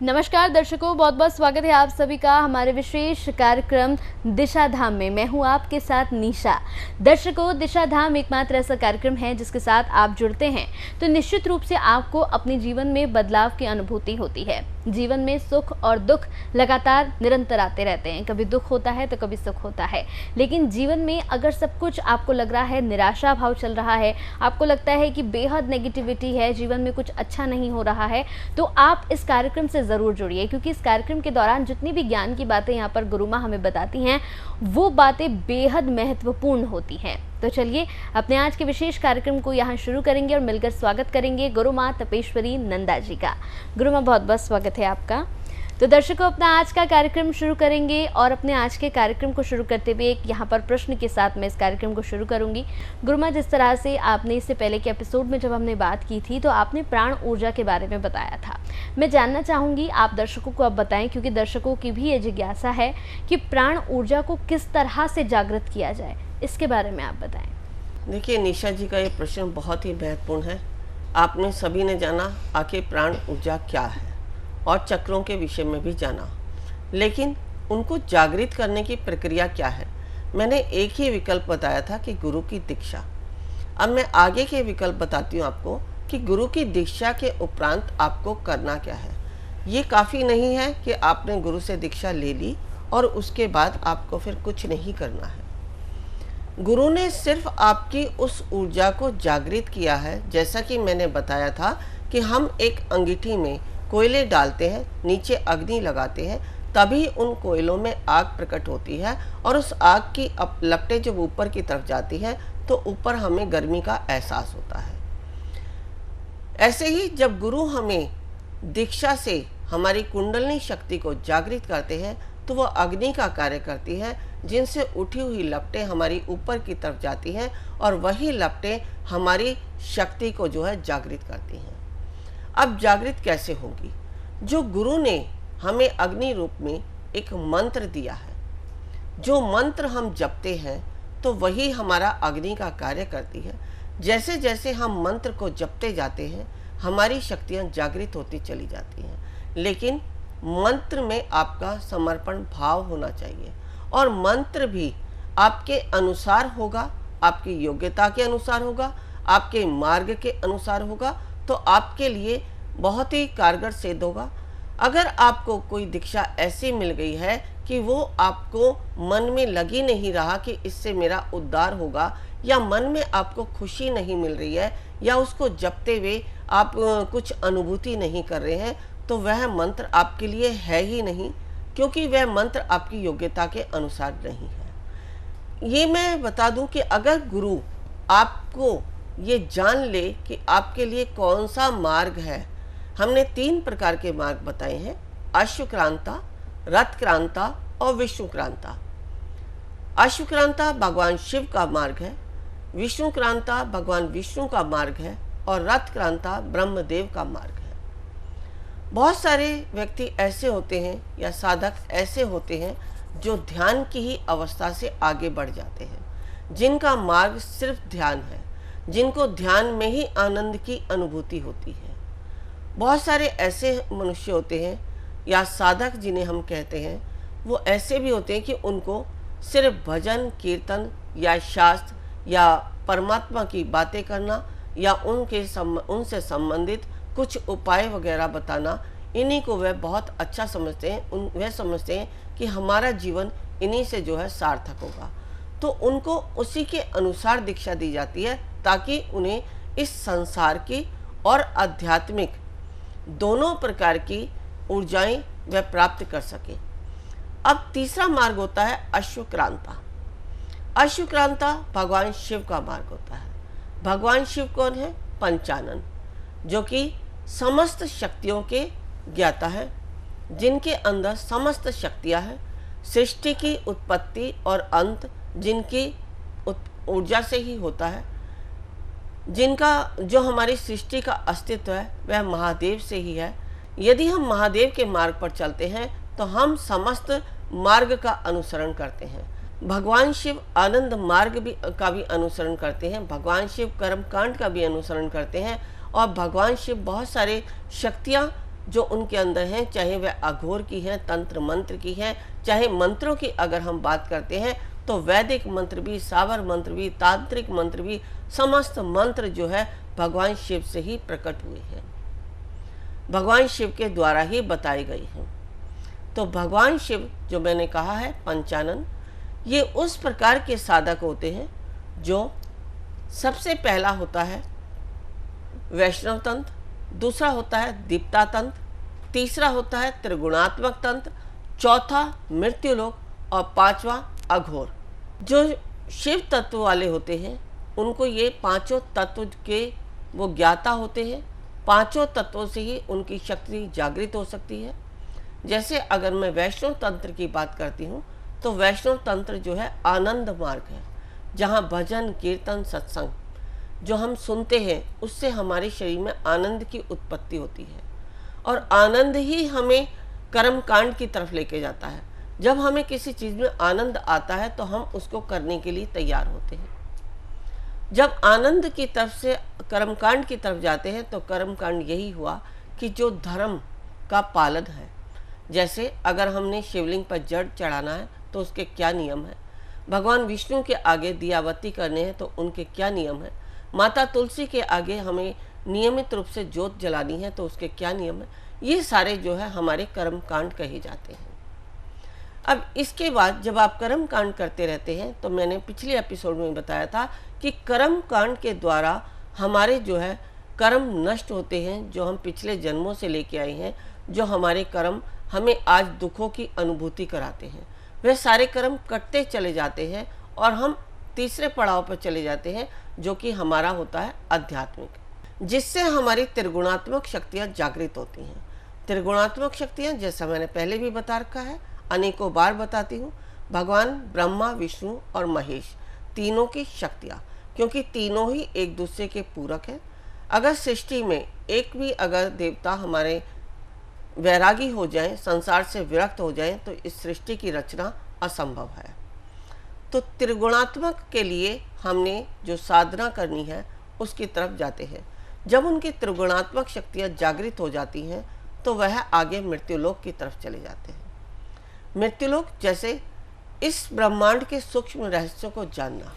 नमस्कार दर्शकों, बहुत बहुत स्वागत है आप सभी का हमारे विशेष कार्यक्रम दिशा धाम में। मैं हूं आपके साथ निशा। दर्शकों, दिशा धाम एकमात्र ऐसा कार्यक्रम है जिसके साथ आप जुड़ते हैं तो निश्चित रूप से आपको अपने जीवन में बदलाव की अनुभूति होती है। जीवन में सुख और दुख लगातार निरंतर आते रहते हैं। कभी दुख होता है तो कभी सुख होता है, लेकिन जीवन में अगर सब कुछ आपको लग रहा है, निराशा भाव चल रहा है, आपको लगता है कि बेहद नेगेटिविटी है, जीवन में कुछ अच्छा नहीं हो रहा है, तो आप इस कार्यक्रम से ज़रूर जुड़िए, क्योंकि इस कार्यक्रम के दौरान जितनी भी ज्ञान की बातें यहाँ पर गुरु माँ हमें बताती हैं वो बातें बेहद महत्वपूर्ण होती हैं। तो चलिए अपने आज के विशेष कार्यक्रम को यहाँ शुरू करेंगे और मिलकर स्वागत करेंगे गुरु माँ तपेश्वरी नंदा जी का। गुरु माँ, बहुत बहुत स्वागत है आपका। तो दर्शकों, अपना आज का कार्यक्रम शुरू करेंगे और अपने आज के कार्यक्रम को शुरू करते हुए एक यहाँ पर प्रश्न के साथ मैं इस कार्यक्रम को शुरू करूँगी। गुरु माँ, जिस तरह से आपने इससे पहले के एपिसोड में जब हमने बात की थी तो आपने प्राण ऊर्जा के बारे में बताया था। मैं जानना चाहूँगी, आप दर्शकों को अब बताएं, क्योंकि दर्शकों की भी ये जिज्ञासा है कि प्राण ऊर्जा को किस तरह से जागृत किया जाए, इसके बारे में आप बताएं। देखिए निशा जी का ये प्रश्न बहुत ही महत्वपूर्ण है। आपने सभी ने जाना आखिर प्राण ऊर्जा क्या है और चक्रों के विषय में भी जाना, लेकिन उनको जागृत करने की प्रक्रिया क्या है। मैंने एक ही विकल्प बताया था कि गुरु की दीक्षा। अब मैं आगे के विकल्प बताती हूँ आपको कि गुरु की दीक्षा के उपरांत आपको करना क्या है। ये काफ़ी नहीं है कि आपने गुरु से दीक्षा ले ली और उसके बाद आपको फिर कुछ नहीं करना है। गुरु ने सिर्फ आपकी उस ऊर्जा को जागृत किया है। जैसा कि मैंने बताया था कि हम एक अंगीठी में कोयले डालते हैं, नीचे अग्नि लगाते हैं, तभी उन कोयलों में आग प्रकट होती है और उस आग की लपटें जब ऊपर की तरफ जाती हैं तो ऊपर हमें गर्मी का एहसास होता है। ऐसे ही जब गुरु हमें दीक्षा से हमारी कुंडलिनी शक्ति को जागृत करते हैं तो वह अग्नि का कार्य करती है, जिनसे उठी हुई लपटें हमारी ऊपर की तरफ जाती हैं और वही लपटें हमारी शक्ति को जो है जागृत करती हैं। अब जागृत कैसे होगी? जो गुरु ने हमें अग्नि रूप में एक मंत्र दिया है, जो मंत्र हम जपते हैं तो वही हमारा अग्नि का कार्य करती है। जैसे जैसे हम मंत्र को जपते जाते हैं हमारी शक्तियाँ जागृत होती चली जाती हैं, लेकिन मंत्र में आपका समर्पण भाव होना चाहिए और मंत्र भी आपके अनुसार होगा, आपकी योग्यता के अनुसार होगा, आपके मार्ग के अनुसार होगा, तो आपके लिए बहुत ही कारगर सिद्ध होगा। अगर आपको कोई दीक्षा ऐसी मिल गई है कि वो आपको मन में लगी नहीं रहा कि इससे मेरा उद्धार होगा, या मन में आपको खुशी नहीं मिल रही है, या उसको जपते हुए आप कुछ अनुभूति नहीं कर रहे हैं, तो वह मंत्र आपके लिए है ही नहीं, क्योंकि वह मंत्र आपकी योग्यता के अनुसार नहीं है। ये मैं बता दूं कि अगर गुरु आपको ये जान ले कि आपके लिए कौन सा मार्ग है। हमने 3 प्रकार के मार्ग बताए हैं: अश्वक्रांता, रथक्रांता और विष्णुक्रांता। अश्वक्रांता भगवान शिव का मार्ग है, विष्णुक्रांता भगवान विष्णु का मार्ग है और रथक्रांता ब्रह्मदेव का मार्ग है। बहुत सारे व्यक्ति ऐसे होते हैं या साधक ऐसे होते हैं जो ध्यान की ही अवस्था से आगे बढ़ जाते हैं, जिनका मार्ग सिर्फ ध्यान है, जिनको ध्यान में ही आनंद की अनुभूति होती है। बहुत सारे ऐसे मनुष्य होते हैं या साधक जिन्हें हम कहते हैं, वो ऐसे भी होते हैं कि उनको सिर्फ भजन कीर्तन या शास्त्र या परमात्मा की बातें करना या उनसे संबंधित कुछ उपाय वगैरह बताना, इन्हीं को वह बहुत अच्छा समझते हैं। वह समझते हैं कि हमारा जीवन इन्हीं से जो है सार्थक होगा, तो उनको उसी के अनुसार दीक्षा दी जाती है ताकि उन्हें इस संसार की और आध्यात्मिक दोनों प्रकार की ऊर्जाएं वह प्राप्त कर सके। अब तीसरा मार्ग होता है अश्वक्रांता। अश्वक्रांता भगवान शिव का मार्ग होता है। भगवान शिव कौन है? पंचानन, जो कि समस्त शक्तियों के ज्ञाता है, जिनके अंदर समस्त शक्तियां हैं। सृष्टि की उत्पत्ति और अंत जिनकी ऊर्जा से ही होता है, जिनका जो हमारी सृष्टि का अस्तित्व है वह महादेव से ही है। यदि हम महादेव के मार्ग पर चलते हैं तो हम समस्त मार्ग का अनुसरण करते हैं। भगवान शिव आनंद मार्ग का भी अनुसरण करते हैं, भगवान शिव कर्मकांड का भी अनुसरण करते हैं और भगवान शिव बहुत सारे शक्तियाँ जो उनके अंदर हैं, चाहे वह अघोर की है, तंत्र मंत्र की है, चाहे मंत्रों की अगर हम बात करते हैं तो वैदिक मंत्र भी, सावर मंत्र भी, तांत्रिक मंत्र भी, समस्त मंत्र जो है भगवान शिव से ही प्रकट हुए हैं, भगवान शिव के द्वारा ही बताए गए हैं। तो भगवान शिव जो मैंने कहा है पंचानन, ये उस प्रकार के साधक होते हैं जो सबसे पहला होता है वैष्णव तंत्र, दूसरा होता है दीप्ता तंत्र, तीसरा होता है त्रिगुणात्मक तंत्र, चौथा मृत्युलोक और पांचवा अघोर। जो शिव तत्व वाले होते हैं उनको ये पांचों तत्व के वो ज्ञाता होते हैं, पांचों तत्वों से ही उनकी शक्ति जागृत हो सकती है। जैसे अगर मैं वैष्णव तंत्र की बात करती हूँ तो वैष्णव तंत्र जो है आनंद मार्ग है, जहाँ भजन कीर्तन सत्संग जो हम सुनते हैं उससे हमारे शरीर में आनंद की उत्पत्ति होती है और आनंद ही हमें कर्म कांड की तरफ लेके जाता है। जब हमें किसी चीज़ में आनंद आता है तो हम उसको करने के लिए तैयार होते हैं। जब आनंद की तरफ से कर्मकांड की तरफ जाते हैं तो कर्मकांड यही हुआ कि जो धर्म का पालन है, जैसे अगर हमने शिवलिंग पर जड़ चढ़ाना है तो उसके क्या नियम है, भगवान विष्णु के आगे दियाबत्ती करने हैं तो उनके क्या नियम है, माता तुलसी के आगे हमें नियमित रूप से जोत जलानी है तो उसके क्या नियम है, ये सारे जो है हमारे कर्म कांड कहे जाते हैं। अब इसके बाद जब आप कर्म कांड करते रहते हैं तो मैंने पिछले एपिसोड में बताया था कि कर्म कांड के द्वारा हमारे जो है कर्म नष्ट होते हैं, जो हम पिछले जन्मों से लेके आए हैं, जो हमारे कर्म हमें आज दुखों की अनुभूति कराते हैं, वह सारे कर्म कटते चले जाते हैं और हम तीसरे पड़ाव पर चले जाते हैं जो कि हमारा होता है आध्यात्मिक, जिससे हमारी त्रिगुणात्मक शक्तियाँ जागृत होती हैं। त्रिगुणात्मक शक्तियाँ जैसा मैंने पहले भी बता रखा है, अनेकों बार बताती हूँ, भगवान ब्रह्मा विष्णु और महेश तीनों की शक्तियाँ, क्योंकि तीनों ही एक दूसरे के पूरक हैं। अगर सृष्टि में एक भी अगर देवता हमारे वैरागी हो जाएं, संसार से विरक्त हो जाएं, तो इस सृष्टि की रचना असंभव है। तो त्रिगुणात्मक के लिए हमने जो साधना करनी है उसकी तरफ जाते हैं। जब उनकी त्रिगुणात्मक शक्तियाँ जागृत हो जाती हैं तो वह आगे मृत्युलोक की तरफ चले जाते हैं। मृत्युलोक जैसे इस ब्रह्मांड के सूक्ष्म रहस्यों को जानना,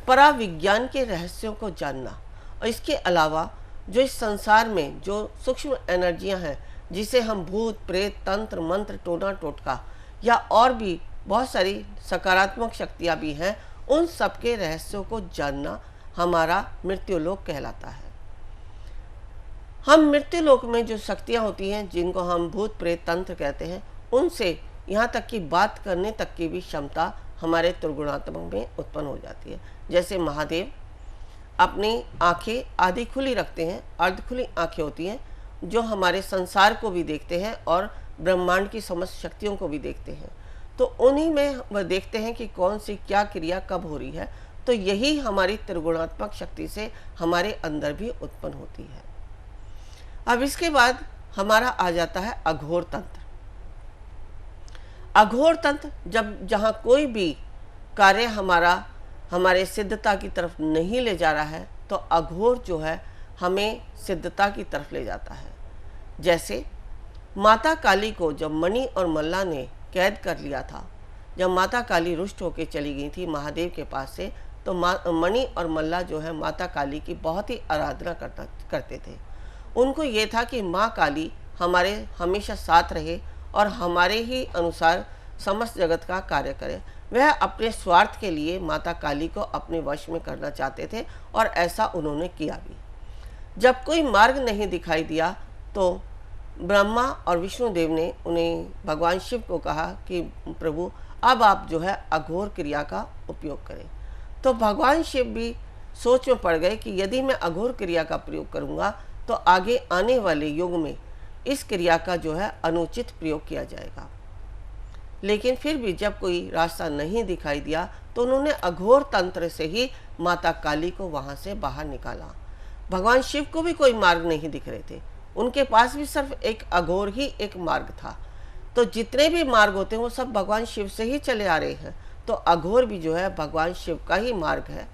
पराविज्ञान के रहस्यों को जानना, और इसके अलावा जो इस संसार में जो सूक्ष्म एनर्जियां हैं जिसे हम भूत प्रेत तंत्र मंत्र टोना टोटका या और भी बहुत सारी सकारात्मक शक्तियां भी हैं, उन सब के रहस्यों को जानना हमारा मृत्युलोक कहलाता है। हम मृत्युलोक में जो शक्तियां होती हैं जिनको हम भूत प्रेत तंत्र कहते हैं, उनसे यहाँ तक कि बात करने तक की भी क्षमता हमारे त्रिगुणात्मक में उत्पन्न हो जाती है। जैसे महादेव अपनी आंखें आधी खुली रखते हैं, अर्ध खुली आंखें होती हैं जो हमारे संसार को भी देखते हैं और ब्रह्मांड की समस्त शक्तियों को भी देखते हैं। तो उन्हीं में वह देखते हैं कि कौन सी क्या क्रिया कब हो रही है। तो यही हमारी त्रिगुणात्मक शक्ति से हमारे अंदर भी उत्पन्न होती है। अब इसके बाद हमारा आ जाता है अघोर तंत्र। अघोर तंत्र जहाँ कोई भी कार्य हमारे सिद्धता की तरफ नहीं ले जा रहा है तो अघोर जो है हमें सिद्धता की तरफ ले जाता है। जैसे माता काली को जब मणि और मल्ला ने कैद कर लिया था, जब माता काली रुष्ट होकर चली गई थी महादेव के पास से, तो मणि और मल्ला जो है माता काली की बहुत ही आराधना करते थे। उनको ये था कि माँ काली हमारे हमेशा साथ रहे और हमारे ही अनुसार समस्त जगत का कार्य करे। वह अपने स्वार्थ के लिए माता काली को अपने वश में करना चाहते थे और ऐसा उन्होंने किया भी। जब कोई मार्ग नहीं दिखाई दिया तो ब्रह्मा और विष्णुदेव ने उन्हें भगवान शिव को कहा कि प्रभु अब आप जो है अघोर क्रिया का उपयोग करें। तो भगवान शिव भी सोच में पड़ गए कि यदि मैं अघोर क्रिया का प्रयोग करूंगा तो आगे आने वाले युग में इस क्रिया का जो है अनुचित प्रयोग किया जाएगा। लेकिन फिर भी जब कोई रास्ता नहीं दिखाई दिया तो उन्होंने अघोर तंत्र से ही माता काली को वहां से बाहर निकाला। भगवान शिव को भी कोई मार्ग नहीं दिख रहे थे, उनके पास भी सिर्फ एक अघोर ही एक मार्ग था। तो जितने भी मार्ग होते हैं वो सब भगवान शिव से ही चले आ रहे हैं। तो अघोर भी जो है भगवान शिव का ही मार्ग है।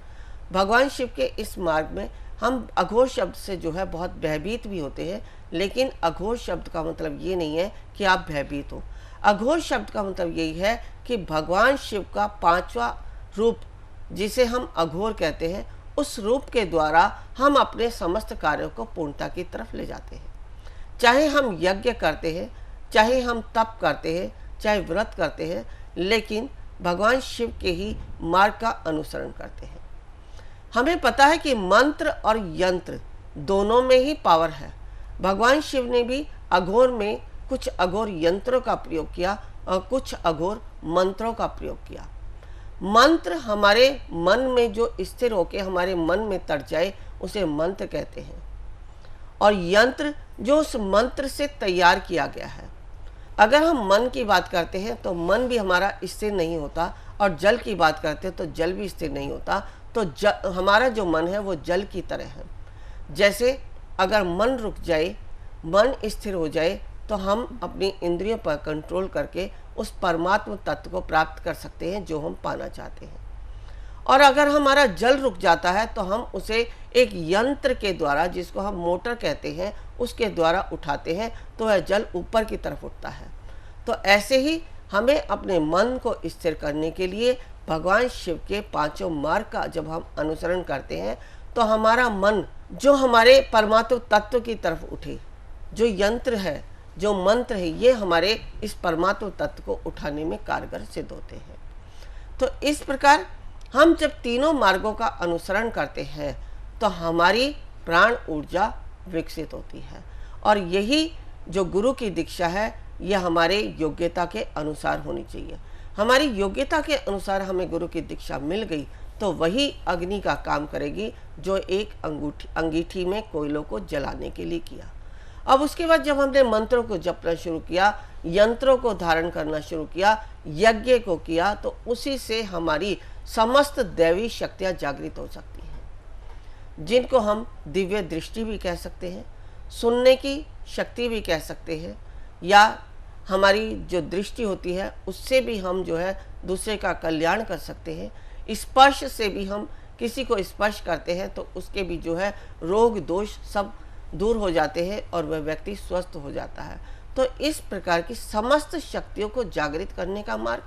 भगवान शिव के इस मार्ग में हम अघोर शब्द से जो है बहुत भयभीत भी होते हैं, लेकिन अघोर शब्द का मतलब ये नहीं है कि आप भयभीत हो। अघोर शब्द का मतलब यही है कि भगवान शिव का 5वां रूप, जिसे हम अघोर कहते हैं, उस रूप के द्वारा हम अपने समस्त कार्यों को पूर्णता की तरफ ले जाते हैं। चाहे हम यज्ञ करते हैं, चाहे हम तप करते हैं, चाहे व्रत करते हैं, लेकिन भगवान शिव के ही मार्ग का अनुसरण करते हैं। हमें पता है कि मंत्र और यंत्र दोनों में ही पावर है। भगवान शिव ने भी अघोर में कुछ अघोर यंत्रों का प्रयोग किया और कुछ अघोर मंत्रों का प्रयोग किया। मंत्र हमारे मन में जो स्थिर होकर हमारे मन में तर जाए उसे मंत्र कहते हैं, और यंत्र जो उस मंत्र से तैयार किया गया है। अगर हम मन की बात करते हैं तो मन भी हमारा स्थिर नहीं होता, और जल की बात करते हैं तो जल भी स्थिर नहीं होता। तो हमारा जो मन है वो जल की तरह है। जैसे अगर मन रुक जाए, मन स्थिर हो जाए, तो हम अपनी इंद्रियों पर कंट्रोल करके उस परमात्म तत्व को प्राप्त कर सकते हैं जो हम पाना चाहते हैं। और अगर हमारा जल रुक जाता है तो हम उसे एक यंत्र के द्वारा, जिसको हम मोटर कहते हैं, उसके द्वारा उठाते हैं तो वह जल ऊपर की तरफ उठता है। तो ऐसे ही हमें अपने मन को स्थिर करने के लिए भगवान शिव के 5 मार्ग का जब हम अनुसरण करते हैं तो हमारा मन जो हमारे परमात्म तत्व की तरफ उठे, जो यंत्र है, जो मंत्र है, ये हमारे इस परमात्म तत्व को उठाने में कारगर सिद्ध होते हैं। तो इस प्रकार हम जब तीनों मार्गों का अनुसरण करते हैं तो हमारी प्राण ऊर्जा विकसित होती है, और यही जो गुरु की दीक्षा है यह हमारे योग्यता के अनुसार होनी चाहिए। हमारी योग्यता के अनुसार हमें गुरु की दीक्षा मिल गई तो वही अग्नि का काम करेगी जो एक अंगीठी में कोयलों को जलाने के लिए किया। अब उसके बाद जब हमने मंत्रों को जपना शुरू किया, यंत्रों को धारण करना शुरू किया, यज्ञ को किया, तो उसी से हमारी समस्त दैवी शक्तियाँ जागृत हो सकती हैं, जिनको हम दिव्य दृष्टि भी कह सकते हैं, सुनने की शक्ति भी कह सकते हैं, या हमारी जो दृष्टि होती है उससे भी हम जो है दूसरे का कल्याण कर सकते हैं। स्पर्श से भी हम किसी को स्पर्श करते हैं तो उसके भी जो है रोग दोष सब दूर हो जाते हैं और वह व्यक्ति स्वस्थ हो जाता है। तो इस प्रकार की समस्त शक्तियों को जागृत करने का मार्ग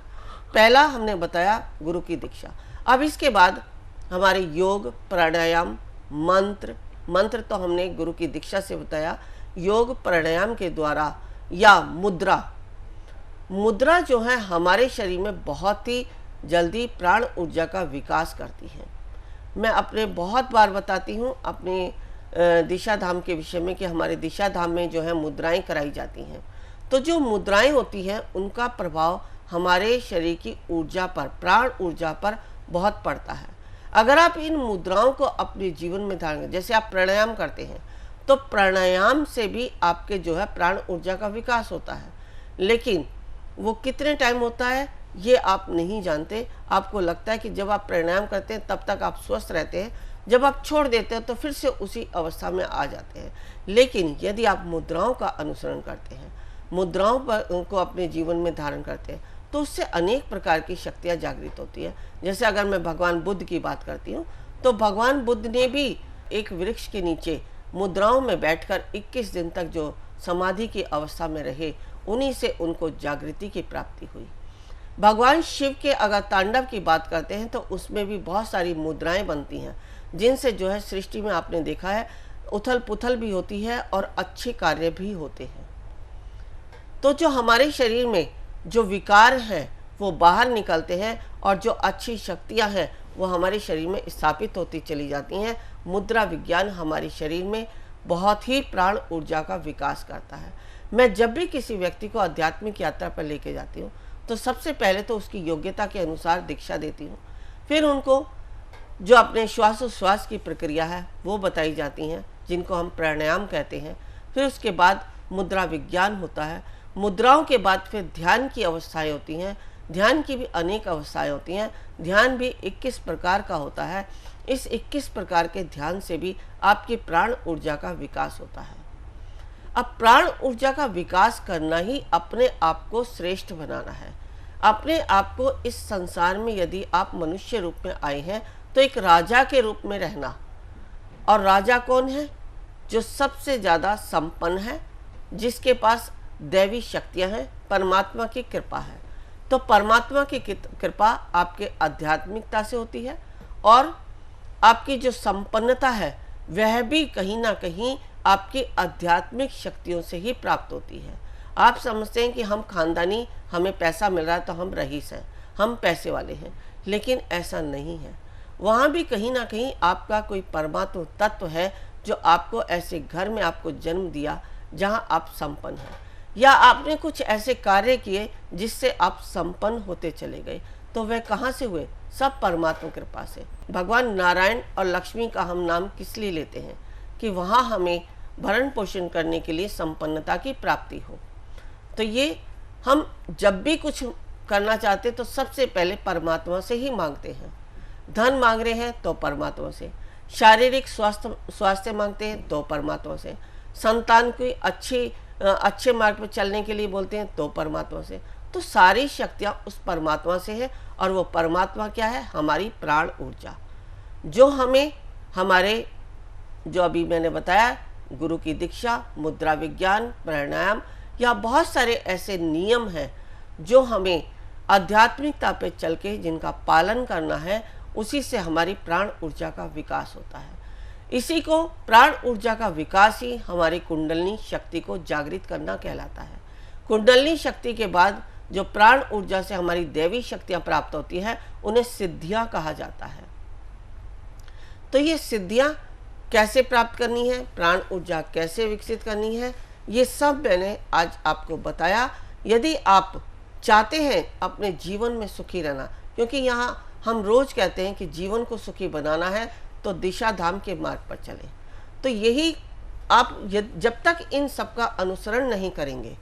पहला हमने बताया, गुरु की दीक्षा। अब इसके बाद हमारे योग, प्राणायाम, मंत्र तो हमने गुरु की दीक्षा से बताया। योग प्राणायाम के द्वारा या मुद्रा जो है हमारे शरीर में बहुत ही जल्दी प्राण ऊर्जा का विकास करती है। मैं अपने बहुत बार बताती हूँ अपने दिशा धाम के विषय में कि हमारे दिशा धाम में जो है मुद्राएं कराई जाती हैं। तो जो मुद्राएं होती हैं उनका प्रभाव हमारे शरीर की ऊर्जा पर, प्राण ऊर्जा पर बहुत पड़ता है। अगर आप इन मुद्राओं को अपने जीवन में धारण करें, जैसे आप प्राणायाम करते हैं तो प्राणायाम से भी आपके जो है प्राण ऊर्जा का विकास होता है, लेकिन वो कितने टाइम होता है ये आप नहीं जानते। आपको लगता है कि जब आप प्राणायाम करते हैं तब तक आप स्वस्थ रहते हैं, जब आप छोड़ देते हैं तो फिर से उसी अवस्था में आ जाते हैं। लेकिन यदि आप मुद्राओं का अनुसरण करते हैं, मुद्राओं पर को अपने जीवन में धारण करते हैं, तो उससे अनेक प्रकार की शक्तियाँ जागृत होती है। जैसे अगर मैं भगवान बुद्ध की बात करती हूँ तो भगवान बुद्ध ने भी एक वृक्ष के नीचे मुद्राओं में बैठकर 21 दिन तक जो समाधि की अवस्था में रहे, उन्हीं से उनको जागृति की प्राप्ति हुई। भगवान शिव के अगर तांडव की बात करते हैं तो उसमें भी बहुत सारी मुद्राएं बनती हैं, जिनसे जो है सृष्टि में आपने देखा है उथल पुथल भी होती है और अच्छे कार्य भी होते हैं। तो जो हमारे शरीर में जो विकार हैं वो बाहर निकलते हैं और जो अच्छी शक्तियां हैं वो हमारे शरीर में स्थापित होती चली जाती हैं। मुद्रा विज्ञान हमारे शरीर में बहुत ही प्राण ऊर्जा का विकास करता है। मैं जब भी किसी व्यक्ति को आध्यात्मिक यात्रा पर लेके जाती हूँ तो सबसे पहले तो उसकी योग्यता के अनुसार दीक्षा देती हूँ, फिर उनको जो अपने श्वासोश्वास की प्रक्रिया है वो बताई जाती हैं, जिनको हम प्राणायाम कहते हैं। फिर उसके बाद मुद्रा विज्ञान होता है। मुद्राओं के बाद फिर ध्यान की अवस्थाएं होती हैं। ध्यान की भी अनेक अवस्थाएं होती हैं। ध्यान भी 21 प्रकार का होता है। इस 21 प्रकार के ध्यान से भी आपकी प्राण ऊर्जा का विकास होता है। अब प्राण ऊर्जा का विकास करना ही अपने आप को श्रेष्ठ बनाना है। अपने आप को इस संसार में यदि आप मनुष्य रूप में आए हैं तो एक राजा के रूप में रहना और राजा कौन है? जो सबसे ज़्यादा संपन्न है, जिसके पास दैवी शक्तियाँ हैं, परमात्मा की कृपा है। तो परमात्मा की कृपा आपके आध्यात्मिकता से होती है और आपकी जो संपन्नता है वह भी कहीं ना कहीं आपकी आध्यात्मिक शक्तियों से ही प्राप्त होती है। आप समझते हैं कि हम खानदानी, हमें पैसा मिल रहा है तो हम रईस हैं, हम पैसे वाले हैं, लेकिन ऐसा नहीं है। वहाँ भी कहीं ना कहीं आपका कोई परमात्मा तत्व है जो आपको ऐसे घर में आपको जन्म दिया जहाँ आप संपन्न हैं, या आपने कुछ ऐसे कार्य किए जिससे आप संपन्न होते चले गए। तो वह कहाँ से हुए? सब परमात्मा कृपा से। भगवान नारायण और लक्ष्मी का हम नाम किस लिए लेते हैं? कि वहाँ हमें भरण पोषण करने के लिए संपन्नता की प्राप्ति हो। तो ये हम जब भी कुछ करना चाहते तो सबसे पहले परमात्मा से ही मांगते हैं। धन मांग रहे हैं तो परमात्मा से, शारीरिक स्वास्थ्य मांगते हैं तो परमात्मा से, संतान की अच्छे मार्ग पर चलने के लिए बोलते हैं तो परमात्मा से। तो सारी शक्तियाँ उस परमात्मा से है, और वो परमात्मा क्या है? हमारी प्राण ऊर्जा, जो हमें हमारे, जो अभी मैंने बताया, गुरु की दीक्षा, मुद्रा विज्ञान, प्राणायाम, या बहुत सारे ऐसे नियम हैं जो हमें आध्यात्मिकता पे चल के जिनका पालन करना है, उसी से हमारी प्राण ऊर्जा का विकास होता है। इसी को प्राण ऊर्जा का विकास ही हमारी कुंडलिनी शक्ति को जागृत करना कहलाता है। कुंडलिनी शक्ति के बाद जो प्राण ऊर्जा से हमारी दैवी शक्तियाँ प्राप्त होती हैं, उन्हें सिद्धियाँ कहा जाता है। तो ये सिद्धियाँ कैसे प्राप्त करनी है, प्राण ऊर्जा कैसे विकसित करनी है, ये सब मैंने आज आपको बताया। यदि आप चाहते हैं अपने जीवन में सुखी रहना, क्योंकि यहाँ हम रोज कहते हैं कि जीवन को सुखी बनाना है तो दिशा धाम के मार्ग पर चलें। तो यही आप जब तक इन सब का अनुसरण नहीं करेंगे,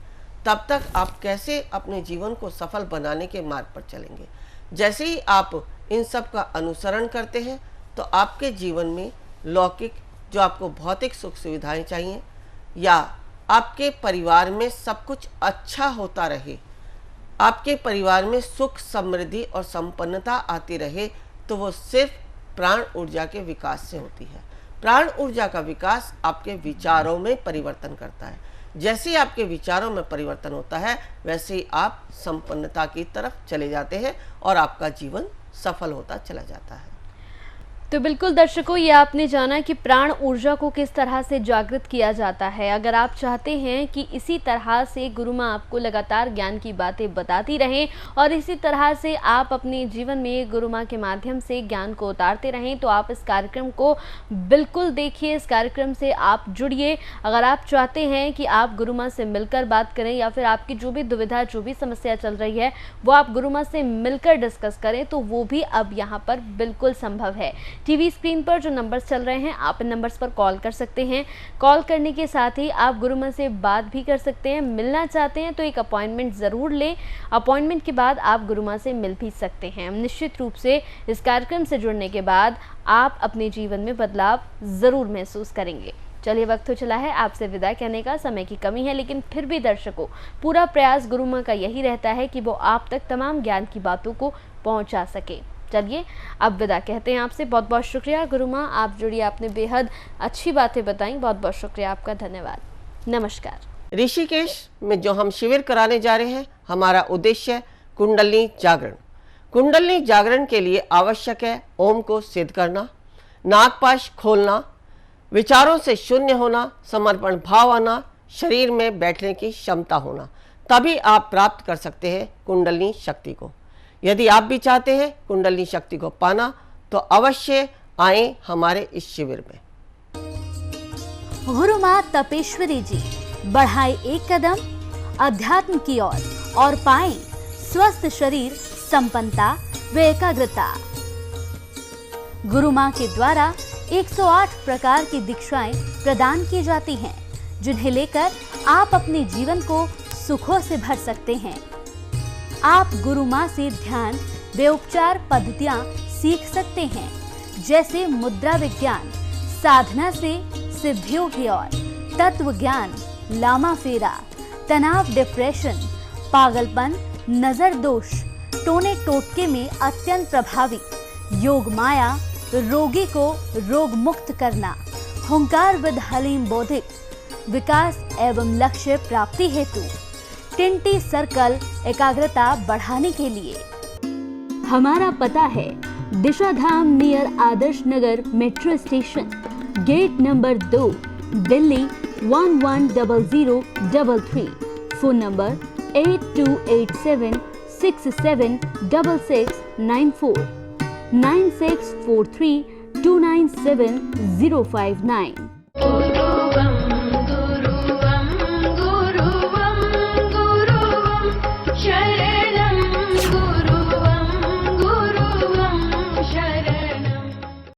तब तक आप कैसे अपने जीवन को सफल बनाने के मार्ग पर चलेंगे। जैसे ही आप इन सब का अनुसरण करते हैं तो आपके जीवन में लौकिक, जो आपको भौतिक सुख सुविधाएं चाहिए, या आपके परिवार में सब कुछ अच्छा होता रहे, आपके परिवार में सुख, समृद्धि और संपन्नता आती रहे, तो वो सिर्फ प्राण ऊर्जा के विकास से होती है। प्राण ऊर्जा का विकास आपके विचारों में परिवर्तन करता है। जैसे ही आपके विचारों में परिवर्तन होता है, वैसे ही आप संपन्नता की तरफ चले जाते हैं और आपका जीवन सफल होता चला जाता है। तो बिल्कुल दर्शकों, ये आपने जाना कि प्राण ऊर्जा को किस तरह से जागृत किया जाता है। अगर आप चाहते हैं कि इसी तरह से गुरु माँ आपको लगातार ज्ञान की बातें बताती रहें और इसी तरह से आप अपने जीवन में गुरु माँ के माध्यम से ज्ञान को उतारते रहें, तो आप इस कार्यक्रम को बिल्कुल देखिए, इस कार्यक्रम से आप जुड़िए। अगर आप चाहते हैं कि आप गुरु माँ से मिलकर बात करें, या फिर आपकी जो भी दुविधा, जो भी समस्या चल रही है, वो आप गुरु माँ से मिलकर डिस्कस करें, तो वो भी अब यहाँ पर बिल्कुल संभव है। टीवी स्क्रीन पर जो नंबर्स चल रहे हैं, आप इन नंबर्स पर कॉल कर सकते हैं। कॉल करने के साथ ही आप गुरु माँ से बात भी कर सकते हैं। मिलना चाहते हैं तो एक अपॉइंटमेंट ज़रूर लें। अपॉइंटमेंट के बाद आप गुरु माँ से मिल भी सकते हैं। निश्चित रूप से इस कार्यक्रम से जुड़ने के बाद आप अपने जीवन में बदलाव ज़रूर महसूस करेंगे। चलिए, वक्त हो चला है आपसे विदा कहने का। समय की कमी है, लेकिन फिर भी दर्शकों, पूरा प्रयास गुरु माँ का यही रहता है कि वो आप तक तमाम ज्ञान की बातों को पहुँचा सके। चलिए, अब विदा कहते हैं आपसे। बहुत बहुत शुक्रिया गुरु माँ, आप जुड़िए, आपने बेहद अच्छी बातें बताई। बहुत बहुत शुक्रिया आपका, धन्यवाद, नमस्कार। ऋषिकेश में जो हम शिविर कराने जा रहे हैं, हमारा उद्देश्य है कुंडलिनी जागरण। कुंडलिनी जागरण के लिए आवश्यक है ओम को सिद्ध करना, नागपाश खोलना, विचारों से शून्य होना, समर्पण भाव आना, शरीर में बैठने की क्षमता होना, तभी आप प्राप्त कर सकते हैं कुंडलिनी शक्ति को। यदि आप भी चाहते हैं कुंडलिनी शक्ति को पाना, तो अवश्य आएं हमारे इस शिविर में। गुरु माँ तपेश्वरी जी बढ़ाए एक कदम अध्यात्म की ओर और पाएं स्वस्थ शरीर, संपन्नता व एकाग्रता। गुरु माँ के द्वारा 108 प्रकार की दीक्षाएं प्रदान की जाती हैं, जिन्हें लेकर आप अपने जीवन को सुखों से भर सकते हैं। आप गुरु माँ से ध्यान व उपचार पद्धतियाँ सीख सकते हैं, जैसे मुद्रा विज्ञान, साधना से सिद्धियों की ओर, तत्व ज्ञान, लामा फेरा, तनाव, डिप्रेशन, पागलपन, नजर दोष, टोने टोटके में अत्यंत प्रभावी योग माया, रोगी को रोग मुक्त करना, हुंकार विद हलीम बौद्धिक विकास एवं लक्ष्य प्राप्ति हेतु टिंटी सर्कल एकाग्रता बढ़ाने के लिए। हमारा पता है Disha Dham near Adarsh Nagar metro station, gate number 2, Delhi 110033। Phone number 8287676694 9643297059।